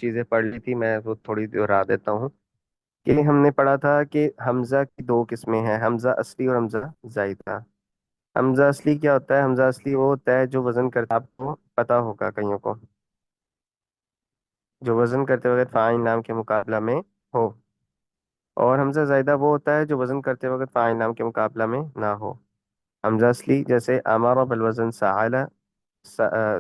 چیزیں پڑھ لی تھی، میں وہ تھوڑی دوہرا دیتا ہوں کہ ہم نے پڑھا تھا کہ حمزہ کی دو قسمیں ہیں، حمزہ اصلی اور حمزہ زائدہ۔ حمزہ اصلی کیا ہوتا ہے؟ حمزہ اصلی وہ ہوتا ہے جو وزن کرتا، آپ کو پتا ہوگا کئیوں کو، جو وزن کرتے وقت فاعل نام کے مقابلہ میں ہو، اور حمزہ زائدہ وہ ہوتا ہے جو وزن کرتے وقت فاعل نام کے مقابلہ میں نہ ہو۔ حمزہ اصلی جیسے امارہ بالوزن سعالہ،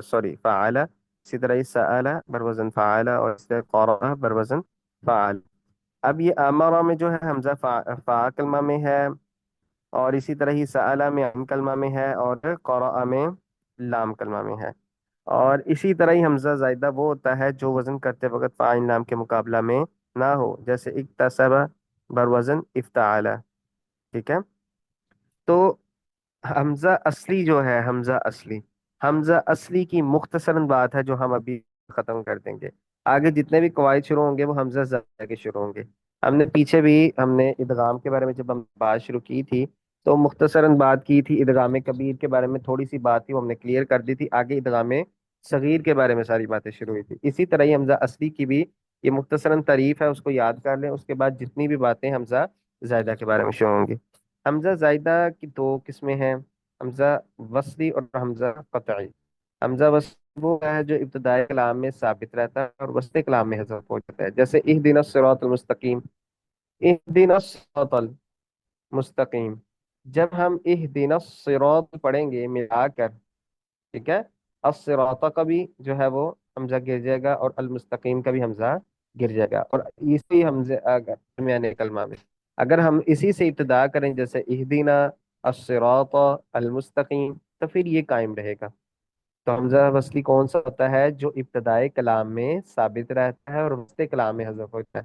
سوری فعالہ، اسی طرح یہ سعالہ بروزن فعالہ، اور اس طرح قرأ بروزن فعال۔ اب یہ امارہ میں جو ہے حمزہ فا کلمہ میں ہے، اور اسی طرح ہی سعالہ میں عین کلمہ میں ہے، اور قرأ میں لام کلمہ میں ہے۔ اور اسی طرح ہی حمزہ زائدہ وہ ہوتا ہے جو وزن کرتے وقت فاعل نام کے مقابلہ میں نہ ہو، جیسے اکتسب بروزن افتعال۔ ٹھیک ہے؟ تو حمزہ اصلی جو ہے، حمزہ اصلی کی مختصراً بات ہے جو ہم ابھی ختم کر دیں گے۔ آگے جتنے بھی قواعد شروع ہوں گے وہ حمزہ زائدہ کے شروع ہوں گے۔ ہم نے پیچھے بھی ہم نے ادغام کے بارے میں جب ہم بات شروع کی تھی تو مختصراً بات کی تھی، ادغام کبیر کے بارے میں تھوڑی سی بات تھی وہ ہم نے کلیئر کر دی تھی، آگے ادغام صغیر کے بارے میں ساری باتیں شروع ہوئی تھی۔ اسی طرح ہی حمزہ اصلی کی بھی یہ مختصراً تعریف ہے، اس کو یاد کر لیں، اس کے بعد جتنی بھی باتیں حمزہ زائدہ کے بارے میں شروع ہوں گی۔ حمزہ زائدہ کی دو قسمیں ہیں، حمزہ وصلی اور حمزہ قطعی۔ حمزہ وصلی وہ ہے جو ابتدائی کلام میں ثابت رہتا ہے اور وسط کلام میں حذف ہو جاتا ہے، جیسے اہدنا الصراط المستقیم، اہدنا الصراط المستقیم۔ جب ہم اہدنا الصراط پڑھیں گے ملا کر، ٹھیک ہے، الصراط کا بھی جو ہے وہ حمزہ گر جائے گا، اور المستقیم کا بھی حمزہ گر جائے گا، اور اسی حمزے درمیانے کلمہ میں اگر ہم اسی سے ابتدا کریں جیسے اہدنا الصراط المستقیم، تو پھر یہ قائم رہے گا۔ تو حمزہ وصلی کون سا ہوتا ہے؟ جو ابتدائی کلام میں ثابت رہتا ہے اور وسط کلام میں حذف ہوتا ہے۔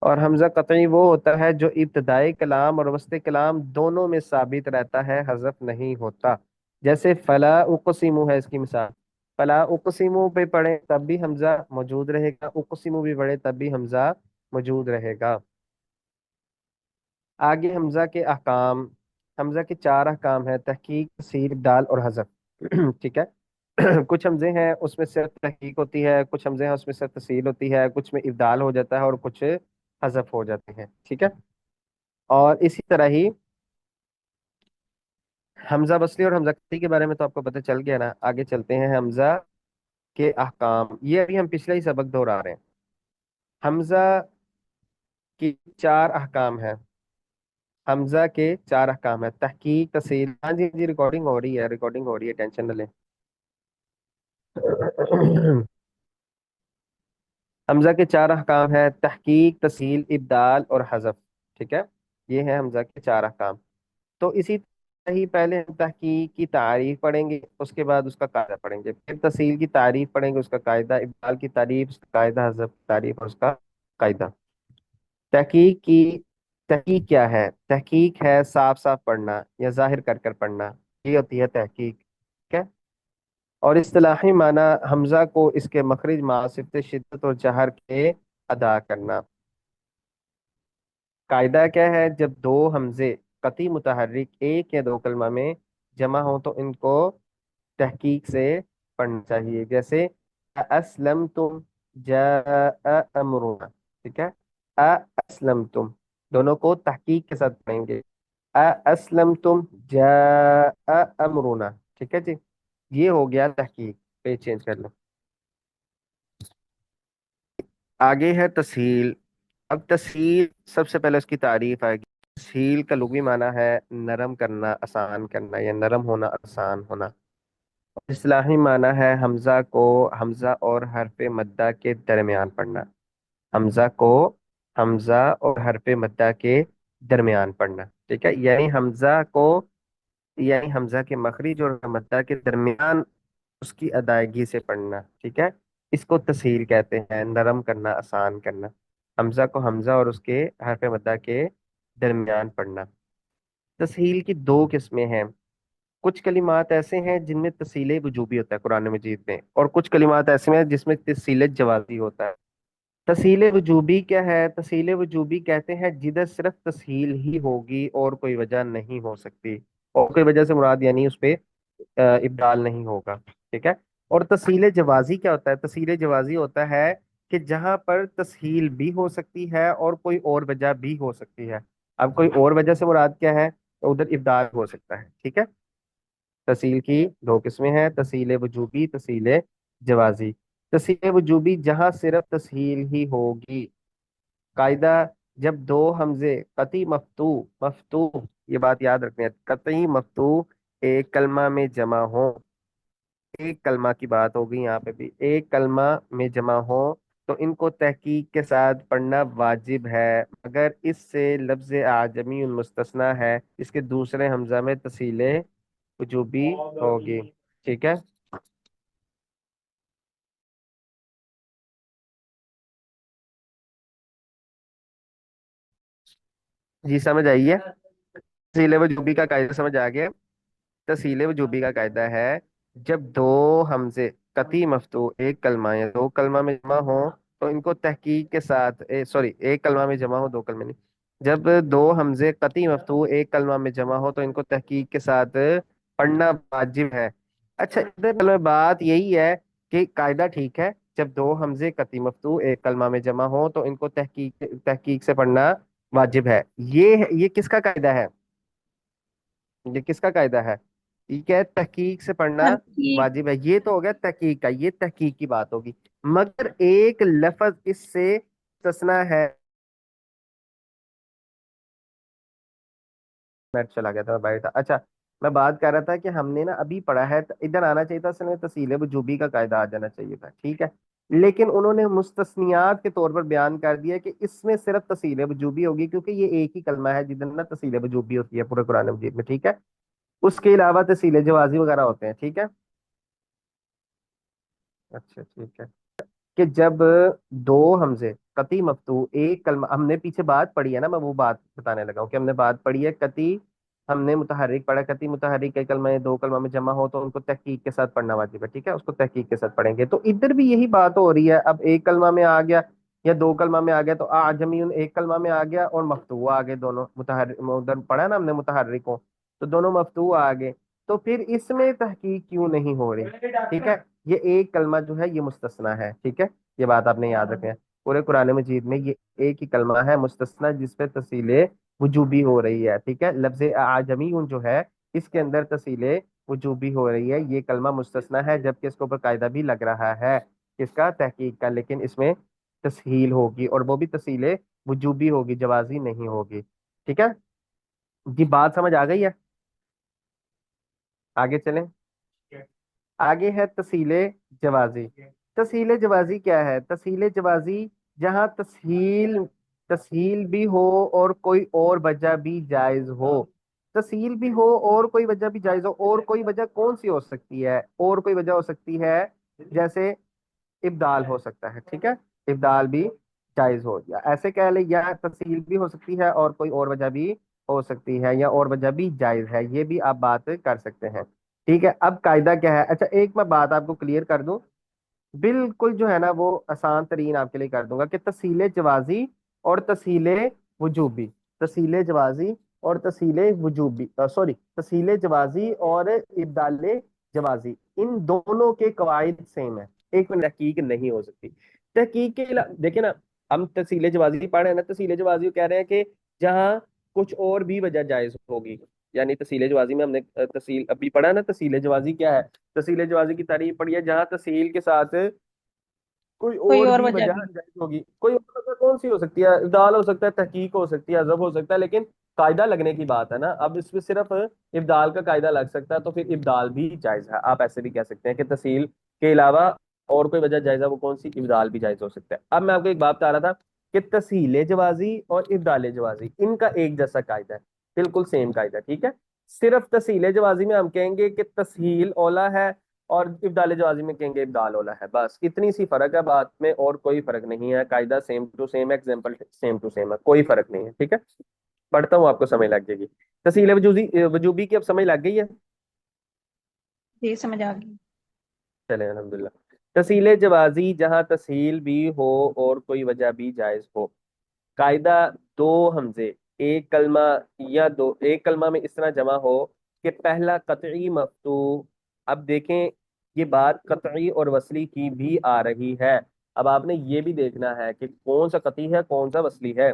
اور حمزہ قطعی وہ ہوتا ہے جو ابتدائی کلام اور وسط کلام دونوں میں ثابت رہتا ہے، حذف نہیں ہوتا۔ جیسے فلا اقسم ہے اس کی مثال، فلا اقسم پہ پڑھیں تب بھی حمزہ موجود رہے گا، اقسم بھی پڑھیں تب بھی حمزہ موجود رہے گا۔ آگے حمزہ کے احکام، حمزہ کے چار احکام ہیں: تحقیق، تسہیل، ابدال اور حذف۔ ٹھیک ہے؟ کچھ حمزے ہیں اس میں صرف تحقیق ہوتی ہے، کچھ حمزے ہیں اس میں صرف تسہیل ہوتی ہے، کچھ میں ابدال ہو جاتا ہے، اور کچھ حذف ہو جاتے ہیں۔ ٹھیک ہے؟ اور اسی طرح ہی حمزہ وصلی اور حمزہ قطعی کے بارے میں تو آپ کو پتہ چل گیا نا، آگے چلتے ہیں حمزہ کے احکام، یہ ابھی ہم پچھلا ہی سبق دہرا رہے ہیں۔ حمزہ کی چار احکام ہیں، حمزہ کے چار احکام ہے: تحقیق، تسہیل، ہاں جی جی ریکارڈنگ ہو رہی ہے، ریکارڈنگ ہو رہی ہے، ٹینشن نہ لیں۔ حمزہ کے چار احکام ہے: تحقیق، تسہیل، ابدال اور حذف۔ ٹھیک ہے؟ یہ ہے حمزہ کے چار احکام۔ تو اسی طرح ہی پہلے ہم تحقیق کی تعریف پڑھیں گے، اس کے بعد اس کا قاعدہ پڑھیں گے، پھر تسہیل کی تعریف پڑھیں گے، اس کا قاعدہ، ابدال کی تعریف، اس کا قاعدہ، حذف کی تعریف اور اس کا قاعدہ۔ تحقیق کی تحقیق کیا ہے؟ تحقیق ہے صاف صاف پڑھنا یا ظاہر کر کر پڑھنا، یہ ہوتی ہے تحقیق۔ ٹھیک ہے؟ اور اصطلاحی معنی حمزہ کو اس کے مخرج مع صفت شدت اور جہر کے ادا کرنا۔ قاعدہ کیا ہے؟ جب دو حمزے قطعی متحرک ایک یا دو کلمہ میں جمع ہوں تو ان کو تحقیق سے پڑھنا چاہیے، جیسے اسلم تم جاء امرنا۔ ٹھیک ہے؟ اسلم تم دونوں کو تحقیق کے ساتھ پڑھیں گے، اسلم تم جاء امرنا۔ ٹھیک ہے جی؟ یہ ہو گیا تحقیق، پہ چینج کر لو۔ آگے ہے تسہیل۔ اب تسہیل سب سے پہلے اس کی تعریف آئے گی۔ تسہیل کا لغوی معنی ہے نرم کرنا، آسان کرنا، یا نرم ہونا، آسان ہونا۔ اصطلاحی معنی ہے حمزہ کو حمزہ اور حرف مدہ کے درمیان پڑھنا، حمزہ کو حمزہ اور حرف مدہ کے درمیان پڑھنا۔ ٹھیک ہے؟ یعنی حمزہ کے مخرج اور مدہ کے درمیان اس کی ادائیگی سے پڑھنا۔ ٹھیک ہے؟ اس کو تسہیل کہتے ہیں، نرم کرنا، آسان کرنا، حمزہ کو حمزہ اور اس کے حرف مدہ کے درمیان پڑھنا۔ تسہیل کی دو قسمیں ہیں، کچھ کلمات ایسے ہیں جن میں تسہیل وجوبی ہوتا ہے قرآن مجید میں، اور کچھ کلمات ایسے ہیں جس میں تسہیل جوازی ہوتا ہے۔ تسہیل وجوبی کیا ہے؟ تسہیل وجوبی کہتے ہیں جدھر صرف تسہیل ہی ہوگی اور کوئی وجہ نہیں ہو سکتی، اور کوئی وجہ سے مراد یعنی اس پہ ابدال نہیں ہوگا۔ ٹھیک ہے؟ اور تسہیل جوازی کیا ہوتا ہے؟ تسہیل جوازی ہوتا ہے کہ جہاں پر تسہیل بھی ہو سکتی ہے اور کوئی اور وجہ بھی ہو سکتی ہے. اب کوئی اور وجہ سے مراد کیا ہے؟ تو ادھر ابدال ہو سکتا ہے. ٹھیک ہے. تسہیل کی دو قسمیں ہیں: تسہیل وجوبی، تسہیل جوازی. تسہیل وجوبی جہاں صرف تسہیل ہی ہوگی. قاعدہ: جب دو حمزے قطعی مفتوح مفتوح، یہ بات یاد رکھیں، قطعی مفتوح ایک کلمہ میں جمع ہو. ایک کلمہ کی بات ہوگی یہاں پہ بھی، ایک کلمہ میں جمع ہو تو ان کو تحقیق کے ساتھ پڑھنا واجب ہے، مگر اس سے لفظ اعجمی مستثنی ہے، اس کے دوسرے حمزہ میں تسہیل وجوبی ہوگی. ٹھیک ہے. جی سمجھ آئیے. تسہیل وجوبی کا قاعدہ سمجھ آ گیا. تسہیل وجوبی کا قاعدہ ہے: جب دو حمزے قطعی مفتوح ایک کلمہ یا دو کلمہ میں جمع ہو تو ان کو تحقیق کے ساتھ سوری ایک کلمہ میں جمع ہو، دو کلمے نہیں. جب دو حمزے قطعی مفتوح ایک کلمہ میں جمع ہو تو ان کو تحقیق کے ساتھ پڑھنا واجب ہے. اچھا ادھر میں بات یہی ہے کہ قاعدہ ٹھیک ہے، جب دو حمزے قطعی مفتوح ایک کلمہ میں جمع ہو تو ان کو تحقیق سے پڑھنا واجب ہے. یہ کس کا قاعدہ ہے؟ یہ کس کا قاعدہ ہے؟ ٹھیک ہے، تحقیق سے پڑھنا ترکیب واجب ہے. یہ تو ہو گیا تحقیق کا، یہ تحقیق کی بات ہوگی. مگر ایک لفظ اس سے مستثنی ہے. نیٹ چلا گیا تھا، باہر تھا. اچھا میں بات کر رہا تھا کہ ہم نے نا ابھی پڑھا ہے، ادھر آنا چاہیے تھا اصل میں تسہیل وجوبی کا قاعدہ آ جانا چاہیے تھا. ٹھیک ہے. لیکن انہوں نے مستثنیات کے طور پر بیان کر دیا کہ اس میں صرف تسہیل وجوبی ہوگی، کیونکہ یہ ایک ہی کلمہ ہے جدھر نا تسہیل وجوبی ہوتی ہے پورے قرآن مجید میں. ٹھیک ہے. اس کے علاوہ تسہیل جوازی وغیرہ ہوتے ہیں. ٹھیک ہے. اچھا ٹھیک ہے. کہ جب دو حمزے قطعی مفتوح ایک کلمہ، ہم نے پیچھے بات پڑھی ہے نا، میں وہ بات بتانے لگا ہوں کہ ہم نے بات پڑھی ہے قطعی، ہم نے متحرک پڑھا، قطعی متحرک کے کلمہ دو کلمہ میں جمع ہو تو ان کو تحقیق کے ساتھ پڑھنا واجب ہے. ٹھیک ہے. اس کو تحقیق کے ساتھ پڑھیں گے. تو ادھر بھی یہی بات ہو رہی ہے. اب ایک کلمہ میں آ گیا یا دو کلمہ میں آ گیا تو اعجمی ایک کلمہ میں آ گیا اور مفتوح آ گئے دونوں. متحرک ادھر پڑھا نا ہم نے متحرک ہو تو دونوں مفتوح آ گئے. تو پھر اس میں تحقیق کیوں نہیں ہو رہی؟ ٹھیک ہے. یہ ایک کلمہ جو ہے یہ مستثنی ہے. ٹھیک ہے. یہ بات آپ نے یاد رکھیں. پورے قرآن مجید میں یہ ایک ہی کلمہ ہے مستثنی جس پہ تسہیل وجوبی ہو رہی ہے. ٹھیک ہے. لفظ اعجمی جو ہے اس کے اندر تسہیل وجوبی ہو رہی ہے. یہ کلمہ مستثنی ہے، جبکہ اس کے اوپر قاعدہ بھی لگ رہا ہے اس کا تحقیق کا، لیکن اس میں تسہیل ہوگی اور وہ بھی تسہیل وجوبی ہوگی، جوازی نہیں ہوگی. ٹھیک ہے. جی بات سمجھ آ گئی ہے؟ آگے چلیں. آگے ہے تسہیل جوازی. تسہیل جوازی کیا ہے؟ تسہیل جوازی جہاں تسہیل تسہیل بھی ہو اور کوئی اور وجہ بھی جائز ہو. تسہیل بھی ہو اور کوئی وجہ بھی جائز ہو. اور کوئی وجہ کون سی ہو سکتی ہے؟ اور کوئی وجہ ہو سکتی ہے جیسے ابدال ہو سکتا ہے. ٹھیک ہے. ابدال بھی جائز ہو، یا ایسے کہہ لیں یا تفصیل بھی ہو سکتی ہے اور کوئی اور وجہ بھی ہو سکتی ہے، یا اور وجہ بھی جائز ہے. یہ بھی آپ بات کر سکتے ہیں. ٹھیک ہے. اب قاعدہ کیا ہے؟ اچھا ایک میں بات آپ کو کلیئر کر دوں، بالکل جو ہے نا وہ آسان ترین آپ کے لیے کر دوں گا، کہ تسہیل جوازی اور تسہیل وجوبی، تسہیل جوازی اور تسہیل وجوبی سوری تسہیل جوازی اور ابدال جوازی، ان دونوں کے قواعد سیم ہے. ایک میں تحقیق نہیں ہو سکتی. تحقیق کے دیکھیں نا، ہم تسہیل جوازی پڑھ رہے ہیں نا، تسہیل جوازی کہہ رہے ہیں کہ جہاں کچھ اور بھی وجہ جائز ہوگی. یعنی تسہیل جوازی میں ہم نے تسہیل ابھی پڑھا نا، تسہیل جوازی کیا ہے؟ تسہیل جوازی کی تعریف پڑھی ہے جہاں تسہیل کے ساتھ کوئی کوئی اور اور بھی وجہ وجہ بھی. جائز ہوگی. کوئی اور وجہ کون سی ہو سکتی ہے؟ ابدال ہو سکتا ہے، تحقیق ہو سکتی ہے، عذب ہو سکتا ہے، لیکن قاعدہ لگنے کی بات ہے نا. اب اس میں صرف ابدال کا قاعدہ لگ سکتا ہے تو پھر ابدال بھی جائز ہے. آپ ایسے بھی کہہ سکتے ہیں کہ تسہیل کے علاوہ اور کوئی وجہ جائز ہے، وہ کون سی؟ ابدال بھی جائز ہو سکتا ہے. اب میں آپ کو ایک بات بتا رہا تھا کہ تسہیل جوازی اور ابدال جوازی ان کا ایک جیسا قاعدہ ہے، بالکل سیم قاعدہ. ٹھیک ہے. صرف تسہیل جوازی میں ہم کہیں گے کہ تسہیل اولا ہے اور ابدال جوازی میں کہیں گے ابدال اولا ہے. بس اتنی سی فرق ہے بات میں، اور کوئی فرق نہیں ہے. قاعدہ سیم ٹو سیم ہے، ایگزامپل سیم ٹو سیم ہے، کوئی فرق نہیں ہے. ٹھیک ہے. پڑھتا ہوں آپ کو سمجھ لگ جائے گی. تسہیل وجوبی کی اب سمجھ لگ گئی ہے؟ جی سمجھ آ گئی. چلے الحمدللہ. تسہیل جوازی جہاں تسہیل بھی ہو اور کوئی وجہ بھی جائز ہو. قاعدہ: دو حمزے ایک کلمہ یا دو ایک کلمہ میں اس طرح جمع ہو کہ پہلا قطعی مفتوح. اب دیکھیں یہ بات قطعی اور وصلی کی بھی آ رہی ہے. اب آپ نے یہ بھی دیکھنا ہے کہ کون سا قطعی ہے کون سا وصلی ہے.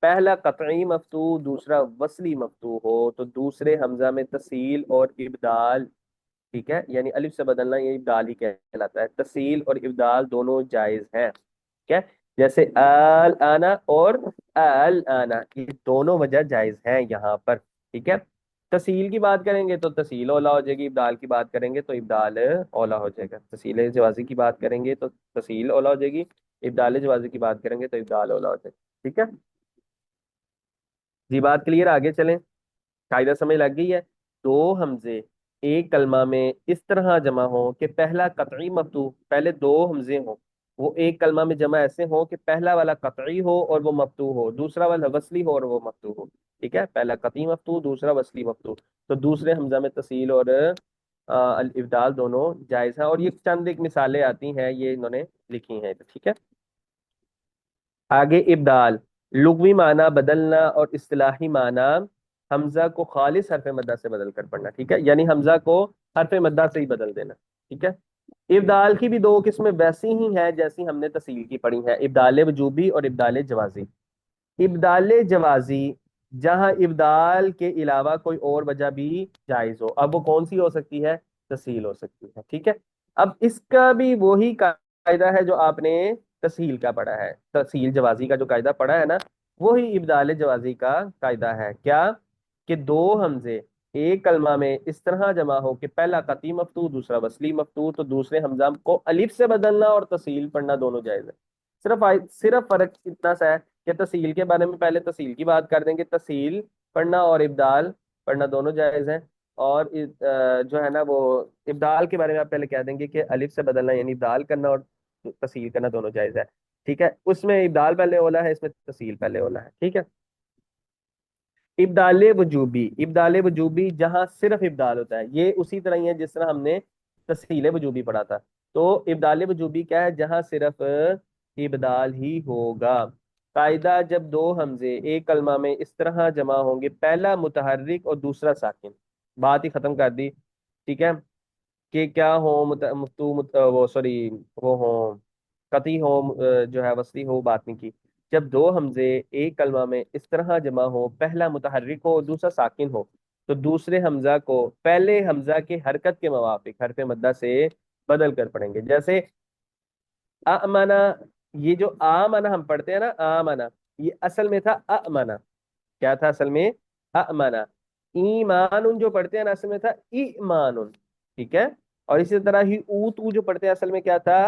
پہلا قطعی مفتوح دوسرا وصلی مفتوح ہو تو دوسرے حمزہ میں تصیل اور ابدال. ٹھیک ہے، یعنی الف سے بدلنا یہ ابدال ہی کہلاتا ہے. تصیل اور ابدال دونوں جائز ہیں. ٹھیک ہے، جیسے آنا اور آنا، یہ دونوں وجہ جائز ہیں یہاں پر. ٹھیک ہے، تصیل کی بات کریں گے تو تصیل اولا ہو جائے گی، ابدال کی بات کریں گے تو ابدال اولا ہو جائے گا. تصیل جوازی کی بات کریں گے تو تصیل اولا ہو جائے گی، ابدال جوازی کی بات کریں گے تو ابدال اولا ہو جائے گا. ٹھیک ہے جی، بات کلیئر، آگے چلیں. قاعدہ سمجھ لگ گئی ہے. دو حمزے ایک کلمہ میں اس طرح جمع ہوں کہ پہلا قطعی مفتوح، پہلے دو حمزے ہوں وہ ایک کلمہ میں جمع ایسے ہوں کہ پہلا والا قطعی ہو اور وہ مفتوح ہو، دوسرا والا وصلی ہو اور وہ مفتوح ہو. ٹھیک ہے، پہلا قطعی مفتوح دوسرا وصلی مفتوح، تو دوسرے حمزہ میں تصیل اور الابدال دونوں جائز ہیں. اور یہ چند ایک مثالیں آتی ہیں، یہ انہوں نے لکھی ہیں. ٹھیک ہے، آگے ابدال، لغوی معنی بدلنا اور اصطلاحی معنی حمزہ کو خالص حرف مدہ سے بدل کر پڑھنا. ٹھیک ہے، یعنی حمزہ کو حرف مدہ سے ہی بدل دینا. ٹھیک ہے، ابدال کی بھی دو قسمیں ویسی ہی ہیں جیسی ہم نے تصیل کی پڑھی ہیں، ابدال وجوبی اور ابدال جوازی. ابدال جوازی جہاں ابدال کے علاوہ کوئی اور وجہ بھی جائز ہو، اب وہ کون سی ہو سکتی ہے؟ تصیل ہو سکتی ہے. ٹھیک ہے، اب اس کا بھی وہی قاعدہ ہے جو آپ نے تصیل کا پڑھا ہے، تصیل جوازی کا جو قاعدہ پڑھا ہے نا، وہی ابدال جوازی کا قاعدہ ہے. کیا کہ دو حمزے ایک کلمہ میں اس طرح جمع ہو کہ پہلا قطعی مفتوح دوسرا وصلی مفتوح تو دوسرے حمزہ کو الف سے بدلنا اور تصیل پڑھنا دونوں جائز ہے. صرف فرق اتنا سا ہے کہ تصیل کے بارے میں پہلے تصیل کی بات کر دیں گے، تصیل پڑھنا اور ابدال پڑھنا دونوں جائز ہیں. اور جو ہے نا وہ ابدال کے بارے میں آپ پہلے کہہ دیں گے کہ الف سے بدلنا یعنی ابدال کرنا اور تصیل کرنا دونوں جائز ہے. ٹھیک ہے، اس میں ابدال پہلے اولا ہے، اس میں تصیل پہلے اولا ہے. ٹھیک ہے، ابدال وجوبی، ابدال وجوبی جہاں صرف ابدال ہوتا ہے، یہ اسی طرح ہی ہے جس طرح ہم نے تسہیل وجوبی پڑھا تھا. تو ابدال وجوبی کیا ہے؟ جہاں صرف ابدال ہی ہوگا. قاعدہ، جب دو حمزے ایک کلمہ میں اس طرح جمع ہوں گے پہلا متحرک اور دوسرا ساکن، بات ہی ختم کر دی. ٹھیک ہے، کہ کیا ہو وہ سوری وہ ہو قطعی ہو جو ہے وصلی ہو، بات نہیں کی. جب دو حمزے ایک کلمہ میں اس طرح جمع ہو پہلا متحرک ہو اور دوسرا ساکن ہو تو دوسرے حمزہ کو پہلے حمزہ کے حرکت کے موافق حرف مدہ سے بدل کر پڑھیں گے. جیسے امنا، یہ جو آمنا ہم پڑھتے ہیں نا، آمنا یہ اصل میں تھا امنا. کیا تھا اصل میں؟ امنا. ایمان جو پڑھتے ہیں نا اصل میں تھا ایمان. ٹھیک ہے، اور اسی طرح ہی اوتو جو پڑھتے ہیں اصل میں کیا تھا؟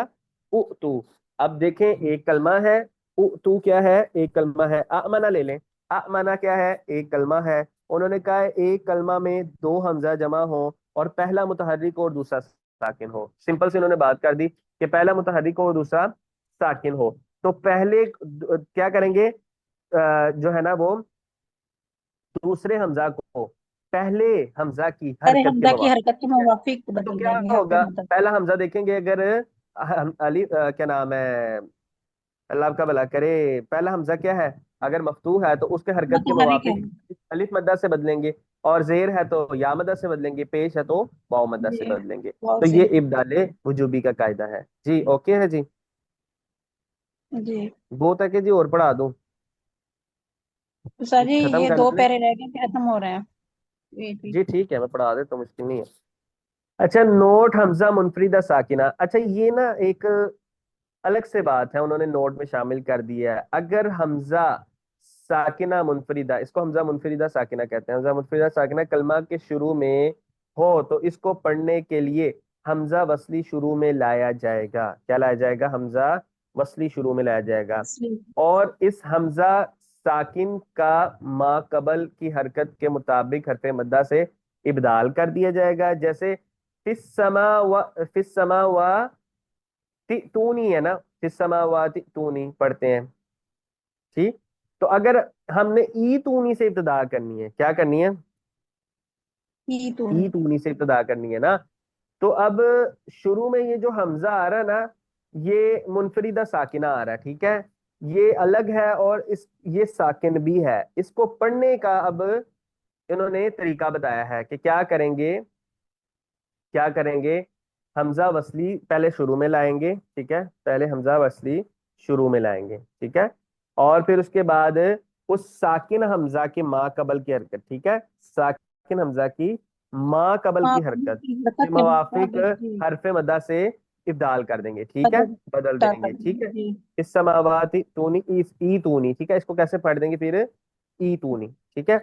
اوتو. اب دیکھیں ایک کلمہ ہے، اوتو کیا ہے؟ ایک کلمہ ہے. امنا لے لیں، امنا کیا ہے؟ ایک کلمہ ہے. انہوں نے کہا ہے ایک کلمہ میں دو حمزہ جمع ہو اور پہلا متحرک اور دوسرا ساکن ہو. سمپل سے انہوں نے بات کر دی کہ پہلا متحرک ہو اور دوسرا ساکن ہو. تو پہلے کیا کریں گے؟ جو ہے نا وہ دوسرے حمزہ کو پہلے حمزہ کی ارے حرکت کے حمزہ کی موافق. حرکت کے موافق تو بدل کیا دیں گے حرف ہوگا؟ مدد. پہلا حمزہ دیکھیں گے اگر علی کیا نام ہے، اللہ آپ کا بھلا کرے، پہلا حمزہ کیا ہے؟ اگر مفتوح ہے تو اس کے حرکت کے متحرک ہے. موافق الف مدہ سے بدلیں گے، اور زیر ہے تو یا مدہ سے بدلیں گے، پیش ہے تو واو مدہ سے جی بدلیں گے. واؤ تو سے. یہ ابدال وجوبی کا قاعدہ ہے جی. اوکے ہے جی، جی وہ تک ہے جی، اور پڑھا دوں؟ تو سر جی ختم یہ کر دو لیں؟ پیرے رہ گئے ختم ہو رہے ہیں. Wait wait. جی ٹھیک ہے، میں پڑھا دیتا ہوں، مشکل نہیں ہے. اچھا، نوٹ حمزہ منفردہ ساکنہ. اچھا یہ نا ایک الگ سے بات ہے، انہوں نے نوٹ میں شامل کر دیا ہے. اگر حمزہ ساکنہ منفردہ، اس کو حمزہ منفردہ ساکنہ کہتے ہیں. حمزہ منفردہ ساکنہ کلمہ کے شروع میں ہو تو اس کو پڑھنے کے لیے حمزہ وصلی شروع میں لایا جائے گا. کیا لایا جائے گا؟ حمزہ وصلی شروع میں لایا جائے گا. اور اس حمزہ ساکن کا ما قبل کی حرکت کے مطابق حرف مدہ سے ابدال کر دیا جائے گا. جیسے فی السماء تونی ہے نا، فی السماوات تونی پڑھتے ہیں. ٹھیک، تو اگر ہم نے ای تونی سے ابتدا کرنی ہے، کیا کرنی ہے؟ ای تو ای تونی سے ابتدا کرنی ہے نا. تو اب شروع میں یہ جو حمزہ آ رہا ہے نا، یہ منفردہ ساکنہ آ رہا ہے. ٹھیک ہے، یہ الگ ہے اور یہ ساکن بھی ہے. اس کو پڑھنے کا اب انہوں نے طریقہ بتایا ہے کہ کیا کریں گے. کیا کریں گے حمزہ وصلی پہلے شروع میں لائیں گے، ٹھیک ہے، پہلے حمزہ وصلی شروع میں لائیں گے، ٹھیک ہے، اور پھر اس کے بعد اس ساکن حمزہ کے ما قبل کی حرکت، ٹھیک ہے، ساکن حمزہ کی ما قبل ہاں کی حرکت کے بطخ کے موافق مطابق جی حرف مدہ سے ابدال کر دیں گے، ٹھیک ہے، بدل بدل ڈال دیں کر گے، دیں ٹھیک گے ہے، جی اس سماوات تونی ای تونی، ٹھیک ہے، اس کو کیسے پڑھ دیں گے پھر، ای تونی، ٹھیک ہے،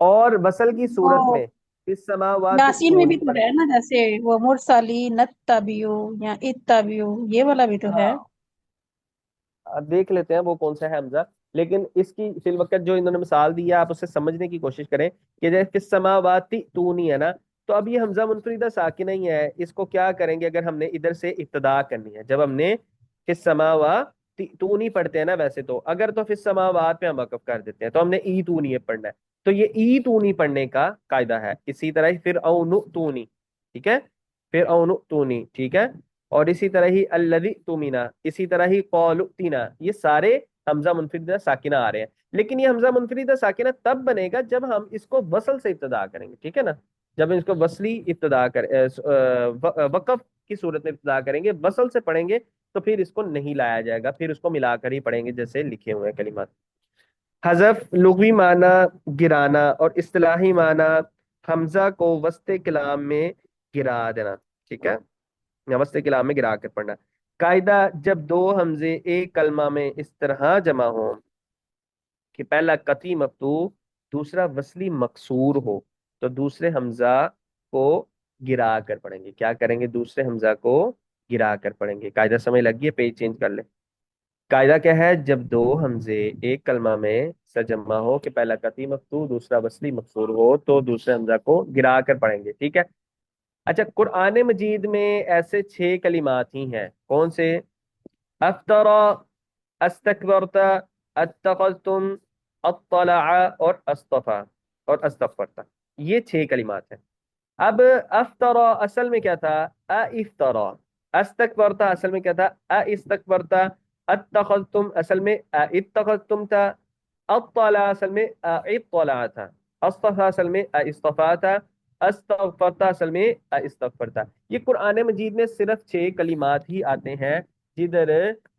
اور وصل کی صورت وہ میں اس سماوات یاسین میں بھی تونی تو پڑھ ہے دیں نا، جیسے وہ مرسلی نت تبیو یا ات تبیو، یہ والا بھی تو گے۔ ہے۔ ہاں، اب دیکھ لیتے ہیں وہ کون سا ہے حمزہ، لیکن اس کی فی الوقت جو انہوں نے مثال دی ہے آپ اسے سمجھنے کی کوشش کریں کہ جیسے کس سماواتی تونی ہے نا، تو اب یہ حمزہ منفردہ ساکن نہیں ہے، اس کو کیا کریں گے اگر ہم نے ادھر سے ابتدا کرنی ہے، جب ہم نے کس سماواتی تونی پڑھتے ہیں نا ویسے تو، اگر تو پھر سماوات پہ ہم وقف کر دیتے ہیں تو ہم نے ای تونی پڑھنا ہے، تو یہ ای تونی پڑھنے کا قاعدہ ہے، اسی طرح ہی پھر اونو تونی، ٹھیک ہے، پھر اونو تونی، ٹھیک ہے، اور اسی طرح ہی الذی تمنا، اسی طرح ہی قول تینا، یہ سارے حمزہ منفردہ ساکنہ آ رہے ہیں، لیکن یہ حمزہ منفردہ ساکنہ تب بنے گا جب ہم اس کو وصل سے ابتدا کریں گے، ٹھیک ہے نا، جب ہم اس کو وصلی ابتدا وقف کی صورت میں ابتدا کریں گے، وصل سے پڑھیں گے تو پھر اس کو نہیں لایا جائے گا، پھر اس کو ملا کر ہی پڑھیں گے جیسے لکھے ہوئے ہیں کلمات۔ حذف لغوی معنی گرانا اور اصطلاحی معنی حمزہ کو وسط کلام میں گرا دینا، ٹھیک ہے، یا وسط کلام میں گرا کر پڑھنا۔ قاعدہ، جب دو حمزے ایک کلمہ میں اس طرح جمع ہوں کہ پہلا قطعی مفتوح دوسرا وصلی مکسور ہو تو دوسرے حمزہ کو گرا کر پڑھیں گے، کیا کریں گے، دوسرے حمزہ کو گرا کر پڑھیں گے۔ قاعدہ سمجھ لگ گئی، پیج چینج کر لیں۔ قاعدہ کیا ہے، جب دو حمزے ایک کلمہ میں سجمع ہو کہ پہلا قطعی مفتوح دوسرا وصلی مکسور ہو تو دوسرے حمزہ کو گرا کر پڑھیں گے، ٹھیک ہے۔ اچھا، قرآن مجید میں ایسے 6 کلمات ہی ہیں، کون سے، افطرا، استکبرت، اتخذتم، اطلع اور اصطفى اور استغفرت، یہ 6 کلمات ہیں۔ اب افطرا اصل میں کیا تھا، افطرا، استکبرتا اصل میں کیا تھا، استکبرتا، اتخذتم اصل میں اتخذتم تھا، اطلع اصل میں اطلع تھا، اصطفى اصل میں اصطفى تھا، استغفرتا اصل میں استغفرتا۔ یہ قرآن مجید میں صرف 6 کلمات ہی آتے ہیں جدھر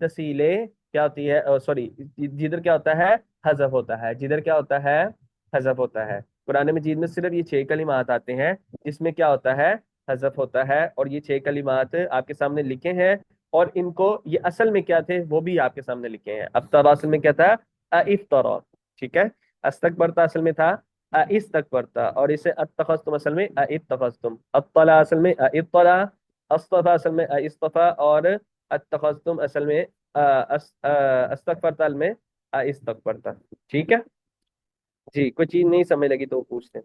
تسیلے کیا ہوتی ہے، سوری، جدھر کیا ہوتا ہے، حذف ہوتا ہے، جدھر کیا ہوتا ہے، حذف ہوتا ہے۔ قرآن مجید میں صرف یہ 6 کلمات آتے ہیں جس میں کیا ہوتا ہے، حذف ہوتا ہے، اور یہ 6 کلمات آپ کے سامنے لکھے ہیں، اور ان کو یہ اصل میں کیا تھے وہ بھی آپ کے سامنے لکھے ہیں۔ افطرا اصل میں کیا تھا، افطرا، ٹھیک ہے، استکبرتا اصل میں تھا استکبرتا، اور اسے اتخذتم اصل میں اتخذتم، اطلع اصل میں اطلع، اصطفى اصل میں اصطفى، اور اتخذتم اصل میں استغفرتا اصل میں استغفرتا، ٹھیک ہے جی۔ کوئی چیز نہیں سمجھ لگی تو پوچھتے ہیں۔